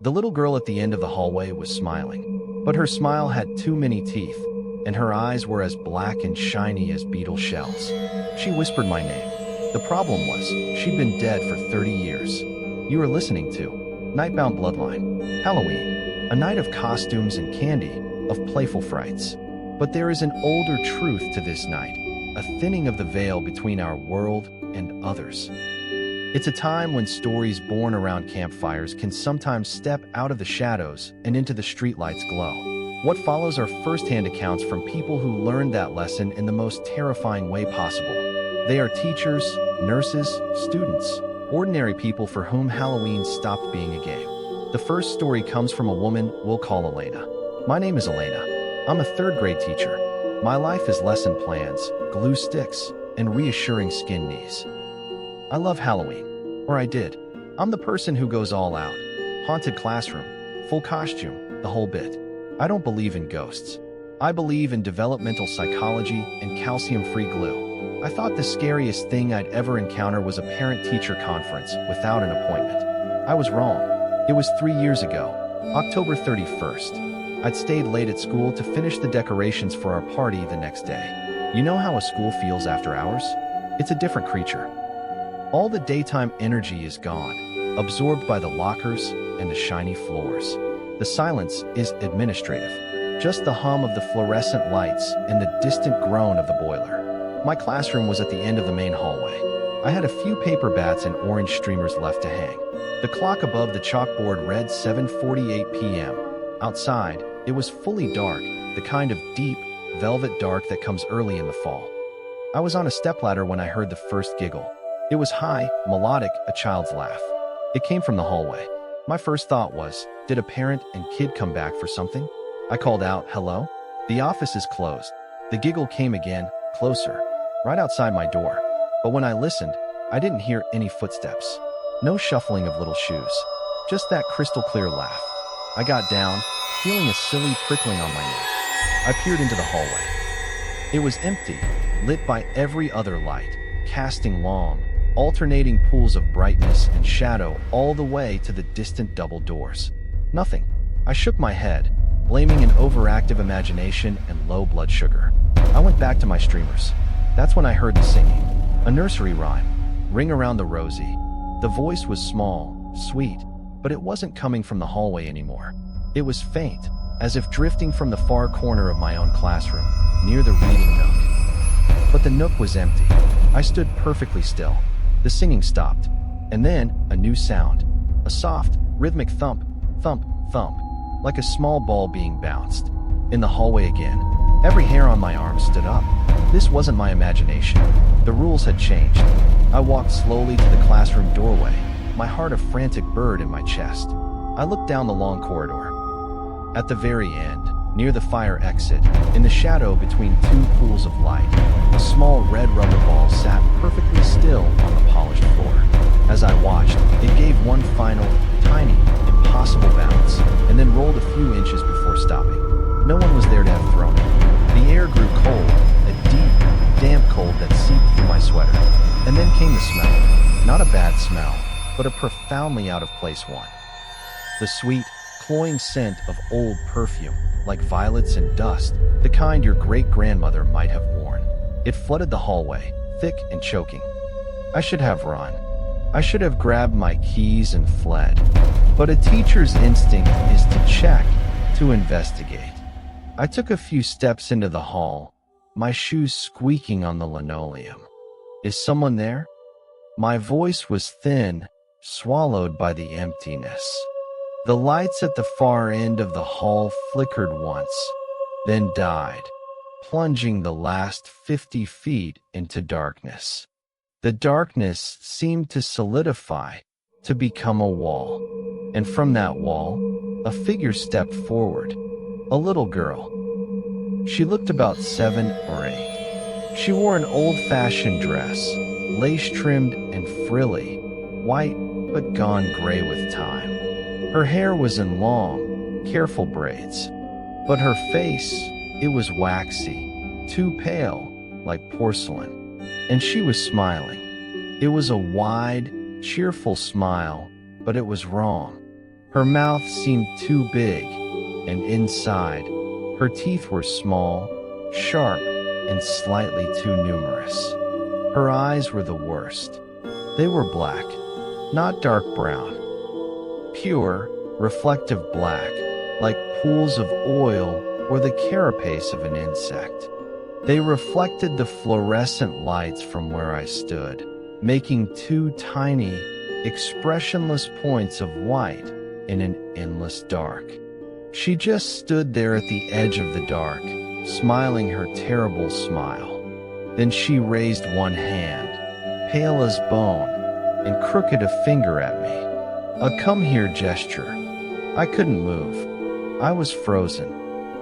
The little girl at the end of the hallway was smiling, but her smile had too many teeth, and her eyes were as black and shiny as beetle shells. She whispered my name. The problem was, she'd been dead for 30 years. You are listening to Nightbound Bloodline, Halloween, a night of costumes and candy, of playful frights. But there is an older truth to this night, a thinning of the veil between our world and others. It's a time when stories born around campfires can sometimes step out of the shadows and into the streetlight's glow. What follows are first-hand accounts from people who learned that lesson in the most terrifying way possible. They are teachers, nurses, students, ordinary people for whom Halloween stopped being a game. The first story comes from a woman we'll call Elena. My name is Elena. I'm a third-grade teacher. My life is lesson plans, glue sticks, and reassuring skin knees. I love Halloween. Or I did. I'm the person who goes all out. Haunted classroom, full costume, the whole bit. I don't believe in ghosts. I believe in developmental psychology and calcium-free glue. I thought the scariest thing I'd ever encounter was a parent-teacher conference without an appointment. I was wrong. It was 3 years ago, October 31st. I'd stayed late at school to finish the decorations for our party the next day. You know how a school feels after hours? It's a different creature. All the daytime energy is gone, absorbed by the lockers and the shiny floors. The silence is administrative, just the hum of the fluorescent lights and the distant groan of the boiler. My classroom was at the end of the main hallway. I had a few paper bats and orange streamers left to hang. The clock above the chalkboard read 7:48 p.m. Outside, it was fully dark, the kind of deep, velvet dark that comes early in the fall. I was on a stepladder when I heard the first giggle. It was high, melodic, a child's laugh. It came from the hallway. My first thought was, did a parent and kid come back for something? I called out, hello? The office is closed. The giggle came again, closer, right outside my door. But when I listened, I didn't hear any footsteps. No shuffling of little shoes. Just that crystal clear laugh. I got down, feeling a silly prickling on my neck. I peered into the hallway. It was empty, lit by every other light, casting long, alternating pools of brightness and shadow all the way to the distant double doors. Nothing. I shook my head, blaming an overactive imagination and low blood sugar. I went back to my streamers. That's when I heard the singing. A nursery rhyme. Ring around the rosy. The voice was small, sweet, but it wasn't coming from the hallway anymore. It was faint, as if drifting from the far corner of my own classroom, near the reading nook. But the nook was empty. I stood perfectly still. The singing stopped, and then a new sound. A soft, rhythmic thump, thump, thump, like a small ball being bounced. In the hallway again, every hair on my arm stood up. This wasn't my imagination. The rules had changed. I walked slowly to the classroom doorway, my heart a frantic bird in my chest. I looked down the long corridor. At the very end, near the fire exit, in the shadow between two pools of light, a small red rubber ball sat perfectly still on the polished floor. As I watched, it gave one final, tiny, impossible bounce, and then rolled a few inches before stopping. No one was there to have thrown it. The air grew cold, a deep, damp cold that seeped through my sweater. And then came the smell. Not a bad smell, but a profoundly out-of-place one. The sweet, cloying scent of old perfume, like violets and dust, the kind your great-grandmother might have worn. It flooded the hallway, thick and choking. I should have run. I should have grabbed my keys and fled. But a teacher's instinct is to check, to investigate. I took a few steps into the hall, my shoes squeaking on the linoleum. Is someone there? My voice was thin, swallowed by the emptiness. The lights at the far end of the hall flickered once, then died, plunging the last 50 feet into darkness. The darkness seemed to solidify, to become a wall. And from that wall, a figure stepped forward. A little girl. She looked about 7 or 8. She wore an old-fashioned dress, lace-trimmed and frilly, white but gone gray with time. Her hair was in long, careful braids, but her face, it was waxy, too pale, like porcelain. And she was smiling. It was a wide, cheerful smile, but it was wrong. Her mouth seemed too big, and inside, her teeth were small, sharp, and slightly too numerous. Her eyes were the worst. They were black, not dark brown. Pure, reflective black, like pools of oil or the carapace of an insect. They reflected the fluorescent lights from where I stood, making two tiny, expressionless points of white in an endless dark. She just stood there at the edge of the dark, smiling her terrible smile. Then she raised one hand, pale as bone, and crooked a finger at me. A come here gesture. I couldn't move. I was frozen.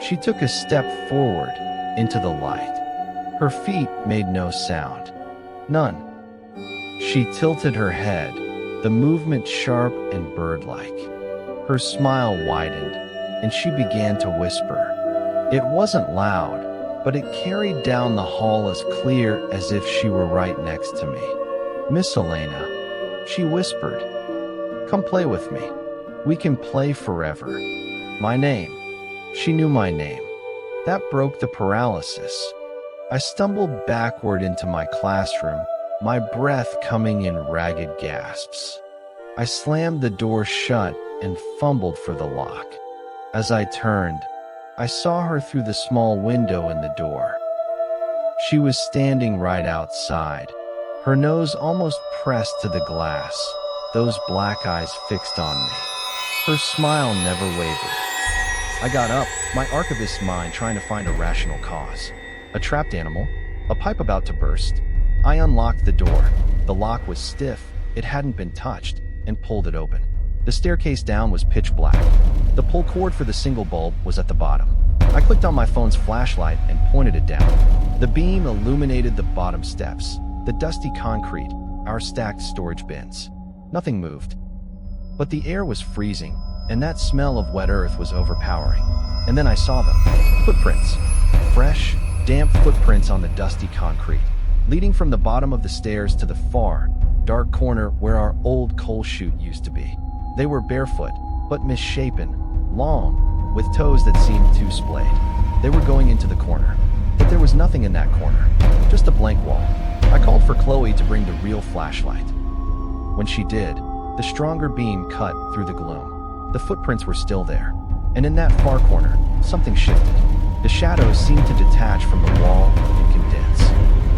She took a step forward into the light. Her feet made no sound. None. She tilted her head, the movement sharp and bird-like. Her smile widened, and she began to whisper. It wasn't loud, but it carried down the hall as clear as if she were right next to me. "Miss Elena," she whispered, "come play with me. We can play forever." My name. She knew my name. That broke the paralysis. I stumbled backward into my classroom, my breath coming in ragged gasps. I slammed the door shut and fumbled for the lock. As I turned, I saw her through the small window in the door. She was standing right outside, her nose almost pressed to the glass, those black eyes fixed on me. Her smile never wavered. I got up, my archivist's mind trying to find a rational cause. A trapped animal? A pipe about to burst? I unlocked the door. The lock was stiff, it hadn't been touched, and pulled it open. The staircase down was pitch black. The pull cord for the single bulb was at the bottom. I clicked on my phone's flashlight and pointed it down. The beam illuminated the bottom steps, the dusty concrete, our stacked storage bins. Nothing moved. But the air was freezing, and that smell of wet earth was overpowering. And then I saw them. Footprints. Fresh, damp footprints on the dusty concrete, leading from the bottom of the stairs to the far, dark corner where our old coal chute used to be. They were barefoot, but misshapen, long, with toes that seemed too splayed. They were going into the corner, but there was nothing in that corner, just a blank wall. I called for Chloe to bring the real flashlight. When she did, the stronger beam cut through the gloom. The footprints were still there, and in that far corner, something shifted. The shadows seemed to detach from the wall and condense.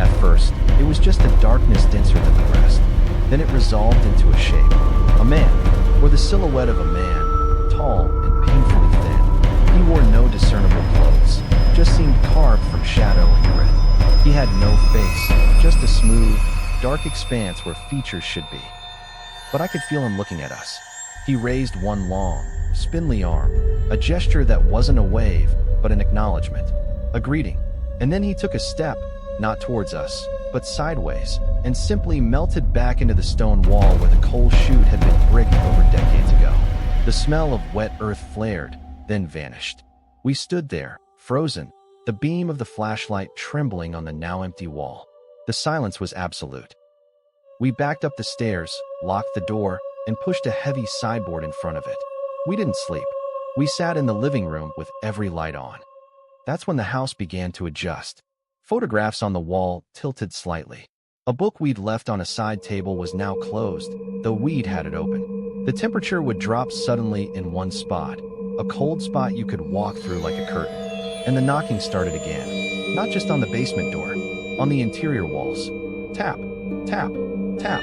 At first, it was just a darkness denser than the rest. Then it resolved into a shape. A man, or the silhouette of a man, tall and painfully thin. He wore no discernible clothes, just seemed carved from shadow and grit. He had no face, just a smooth, dark expanse where features should be. But I could feel him looking at us. He raised one long, spindly arm, a gesture that wasn't a wave, but an acknowledgement, a greeting. And then he took a step, not towards us, but sideways, and simply melted back into the stone wall where the coal chute had been bricked over decades ago. The smell of wet earth flared, then vanished. We stood there, frozen, the beam of the flashlight trembling on the now empty wall. The silence was absolute. We backed up the stairs, locked the door, and pushed a heavy sideboard in front of it. We didn't sleep. We sat in the living room with every light on. That's when the house began to adjust. Photographs on the wall tilted slightly. A book we'd left on a side table was now closed, though we'd had it open. The temperature would drop suddenly in one spot, a cold spot you could walk through like a curtain. And the knocking started again, not just on the basement door, on the interior walls. Tap, tap, tap,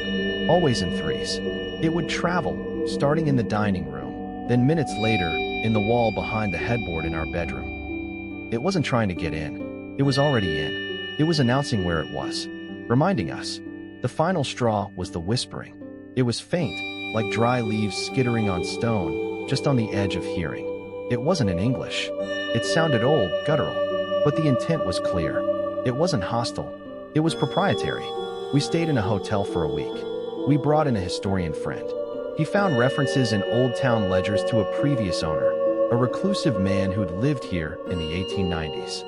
always in threes. It would travel, starting in the dining room, then minutes later, in the wall behind the headboard in our bedroom. It wasn't trying to get in. It was already in. It was announcing where it was, reminding us. The final straw was the whispering. It was faint, like dry leaves skittering on stone, just on the edge of hearing. It wasn't in English. It sounded old, guttural, but the intent was clear. It wasn't hostile. It was proprietary. We stayed in a hotel for a week. We brought in a historian friend. He found references in old town ledgers to a previous owner, a reclusive man who'd lived here in the 1890s.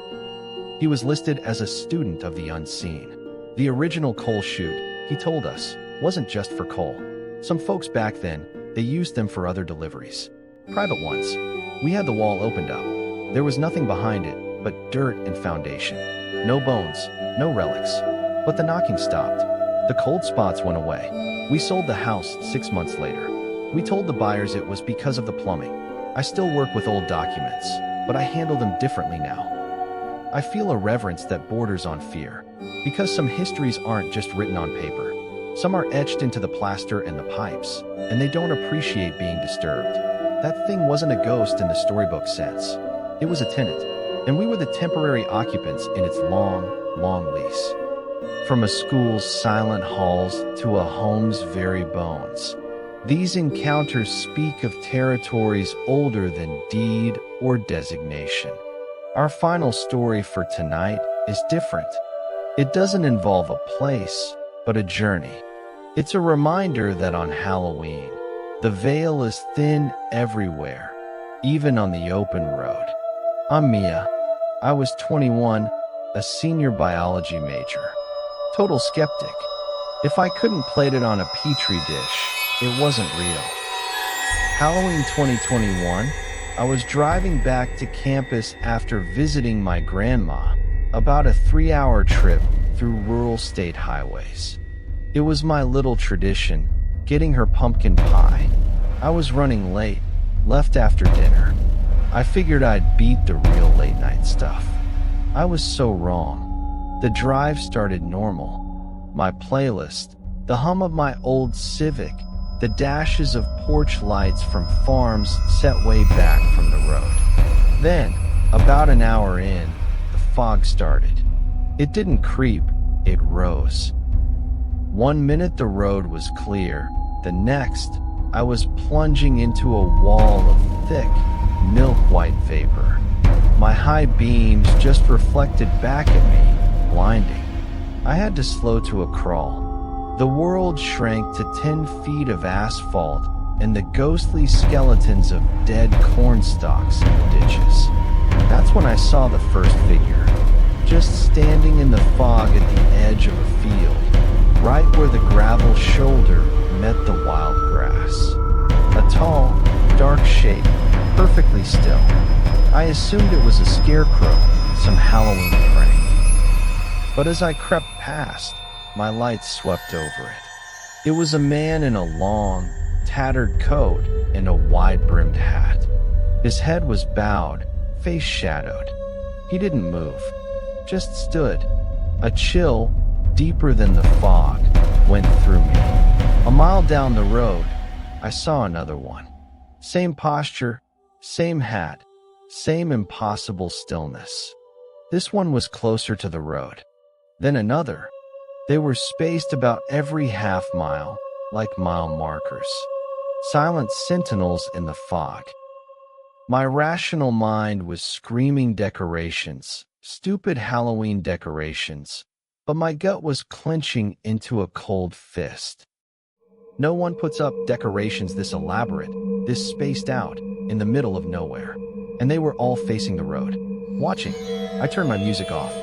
He was listed as a student of the unseen. The original coal chute, he told us, wasn't just for coal. Some folks back then, They used them for other deliveries. Private ones. We had the wall opened up. There was nothing behind it but dirt and foundation. No bones, no relics. But the knocking stopped. The cold spots went away. We sold the house 6 months later. We told the buyers it was because of the plumbing. I still work with old documents, but I handle them differently now. I feel a reverence that borders on fear, because some histories aren't just written on paper. Some are etched into the plaster and the pipes, and they don't appreciate being disturbed. That thing wasn't a ghost in the storybook sense. It was a tenant, and we were the temporary occupants in its long, long lease. From a school's silent halls to a home's very bones. These encounters speak of territories older than deed or designation. Our final story for tonight is different. It doesn't involve a place, but a journey. It's a reminder that on Halloween, the veil is thin everywhere, even on the open road. I'm Mia. I was 21, a senior biology major. Total skeptic. If I couldn't plate it on a petri dish, it wasn't real. Halloween 2021, I was driving back to campus after visiting my grandma, about a 3-hour trip through rural state highways. It was my little tradition, getting her pumpkin pie. I was running late, left after dinner. I figured I'd beat the real late night stuff. I was so wrong. The drive started normal. My playlist, the hum of my old Civic, the dashes of porch lights from farms set way back from the road. Then, about an hour in, the fog started. It didn't creep, it rose. 1 minute the road was clear, the next, I was plunging into a wall of thick, milk-white vapor. My high beams just reflected back at me, blinding. I had to slow to a crawl. The world shrank to 10 feet of asphalt and the ghostly skeletons of dead corn stalks in the ditches. That's when I saw the first figure, just standing in the fog at the edge of a field, right where the gravel shoulder met the wild grass. A tall, dark shape, perfectly still. I assumed it was a scarecrow, some Halloween prank. But as I crept past, my lights swept over it. It was a man in a long, tattered coat and a wide-brimmed hat. His head was bowed, face shadowed. He didn't move, just stood. A chill, deeper than the fog, went through me. A mile down the road, I saw another one. Same posture, same hat, same impossible stillness. This one was closer to the road. Then another. They were spaced about every half mile, like mile markers. Silent sentinels in the fog. My rational mind was screaming decorations, stupid Halloween decorations, but my gut was clenching into a cold fist. No one puts up decorations this elaborate, this spaced out, in the middle of nowhere. And they were all facing the road, watching. I turned my music off.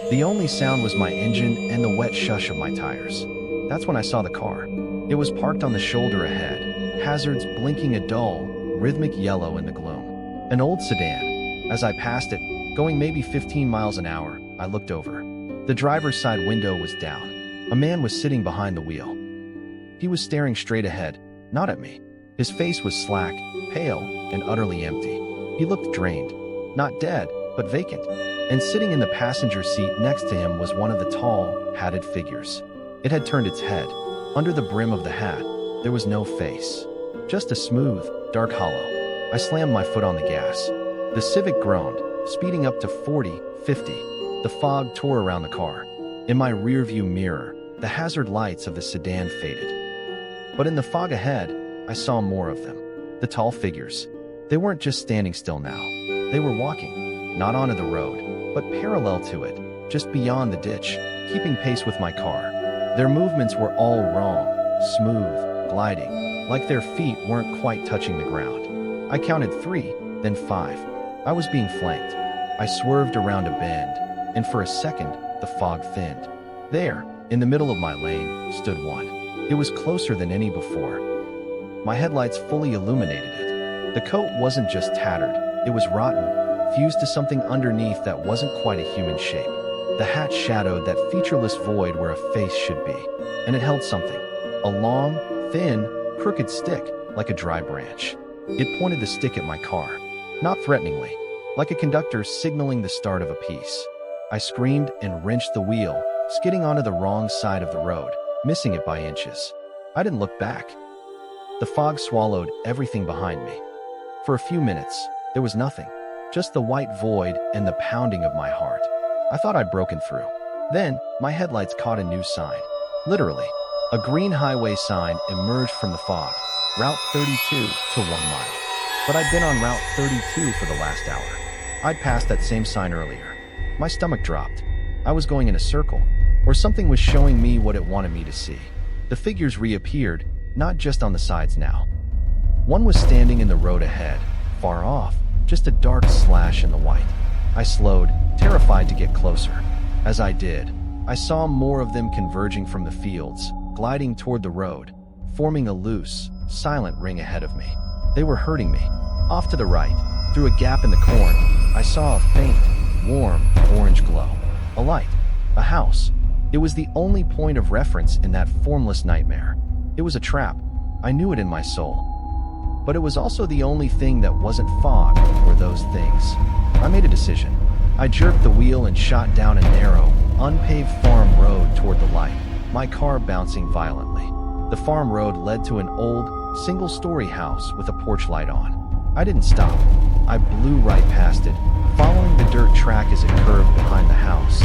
The only sound was my engine and the wet shush of my tires. That's when I saw the car. It was parked on the shoulder ahead, hazards blinking a dull, rhythmic yellow in the gloom. An old sedan. As I passed it, going maybe 15 miles an hour, I looked over. The driver's side window was down. A man was sitting behind the wheel. He was staring straight ahead, not at me. His face was slack, pale, and utterly empty. He looked drained. Not dead, but vacant. And sitting in the passenger seat next to him was one of the tall, hatted figures. It had turned its head. Under the brim of the hat, there was no face. Just a smooth, dark hollow. I slammed my foot on the gas. The Civic groaned, speeding up to 40, 50. The fog tore around the car. In my rearview mirror, the hazard lights of the sedan faded. But in the fog ahead, I saw more of them. The tall figures. They weren't just standing still now. They were walking, not onto the road, but parallel to it, just beyond the ditch, keeping pace with my car. Their movements were all wrong, smooth, gliding, like their feet weren't quite touching the ground. I counted 3, then 5. I was being flanked. I swerved around a bend, and for a second, the fog thinned. There, in the middle of my lane, stood one. It was closer than any before. My headlights fully illuminated it. The coat wasn't just tattered, it was rotten, fused to something underneath that wasn't quite a human shape. The hatch shadowed that featureless void where a face should be, and it held something. A long, thin, crooked stick, like a dry branch. It pointed the stick at my car, not threateningly, like a conductor signaling the start of a piece. I screamed and wrenched the wheel, skidding onto the wrong side of the road, missing it by inches. I didn't look back. The fog swallowed everything behind me. For a few minutes, there was nothing, just the white void and the pounding of my heart. I thought I'd broken through. Then, my headlights caught a new sign. Literally, a green highway sign emerged from the fog, Route 32 to 1 mile. But I'd been on Route 32 for the last hour. I'd passed that same sign earlier. My stomach dropped. I was going in a circle, or something was showing me what it wanted me to see. The figures reappeared, not just on the sides now. One was standing in the road ahead, far off, just a dark slash in the white. I slowed, terrified to get closer. As I did, I saw more of them converging from the fields, gliding toward the road, forming a loose, silent ring ahead of me. They were hurting me. Off to the right, through a gap in the corn, I saw a faint, warm, orange glow. A light. A house. It was the only point of reference in that formless nightmare. It was a trap. I knew it in my soul. But it was also the only thing that wasn't fog or those things. I made a decision. I jerked the wheel and shot down a narrow, unpaved farm road toward the light, my car bouncing violently. The farm road led to an old, single-story house with a porch light on. I didn't stop. I blew right past it, following the dirt track as it curved behind the house.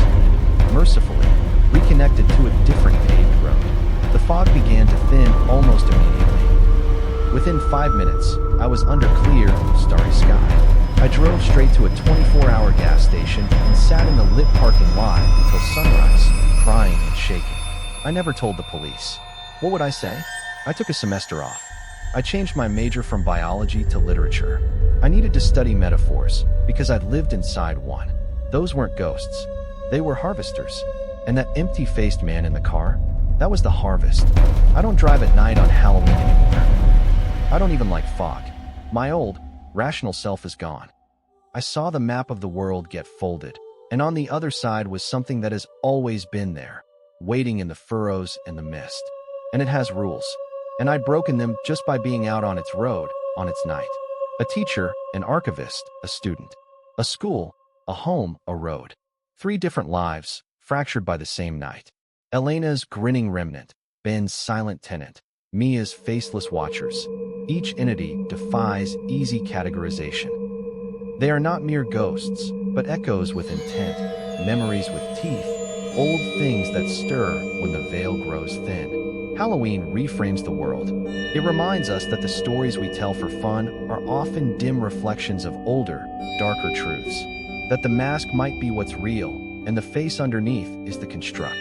Mercifully, reconnected to a different paved road. The fog began to thin almost immediately. Within 5 minutes, I was under clear, starry sky. I drove straight to a 24-hour gas station and sat in the lit parking lot until sunrise, crying and shaking. I never told the police. What would I say? I took a semester off. I changed my major from biology to literature. I needed to study metaphors because I'd lived inside one. Those weren't ghosts. They were harvesters. And that empty-faced man in the car, that was the harvest. I don't drive at night on Halloween anymore. I don't even like fog. My old, rational self is gone. I saw the map of the world get folded, and on the other side was something that has always been there, waiting in the furrows and the mist. And it has rules. And I'd broken them just by being out on its road, on its night. A teacher, an archivist, a student. A school, a home, a road. 3 different lives, fractured by the same night. Elena's grinning remnant, Ben's silent tenant, Mia's faceless watchers. Each entity defies easy categorization. They are not mere ghosts, but echoes with intent, memories with teeth, old things that stir when the veil grows thin. Halloween reframes the world. It reminds us that the stories we tell for fun are often dim reflections of older, darker truths. That the mask might be what's real, and the face underneath is the construct.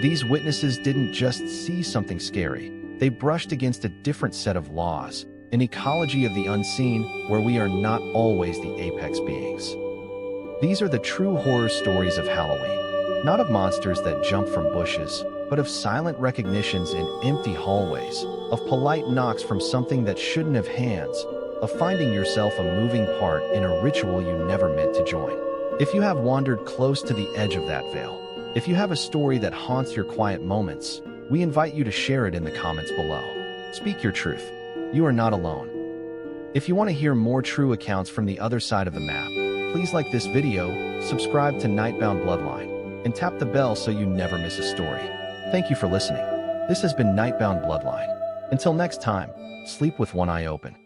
These witnesses didn't just see something scary. They brushed against a different set of laws, an ecology of the unseen where we are not always the apex beings. These are the true horror stories of Halloween, not of monsters that jump from bushes, but of silent recognitions in empty hallways, of polite knocks from something that shouldn't have hands, of finding yourself a moving part in a ritual you never meant to join. If you have wandered close to the edge of that veil, if you have a story that haunts your quiet moments, we invite you to share it in the comments below. Speak your truth. You are not alone. If you want to hear more true accounts from the other side of the map, please like this video, subscribe to Nightbound Bloodline, and tap the bell so you never miss a story. Thank you for listening. This has been Nightbound Bloodline. Until next time, sleep with one eye open.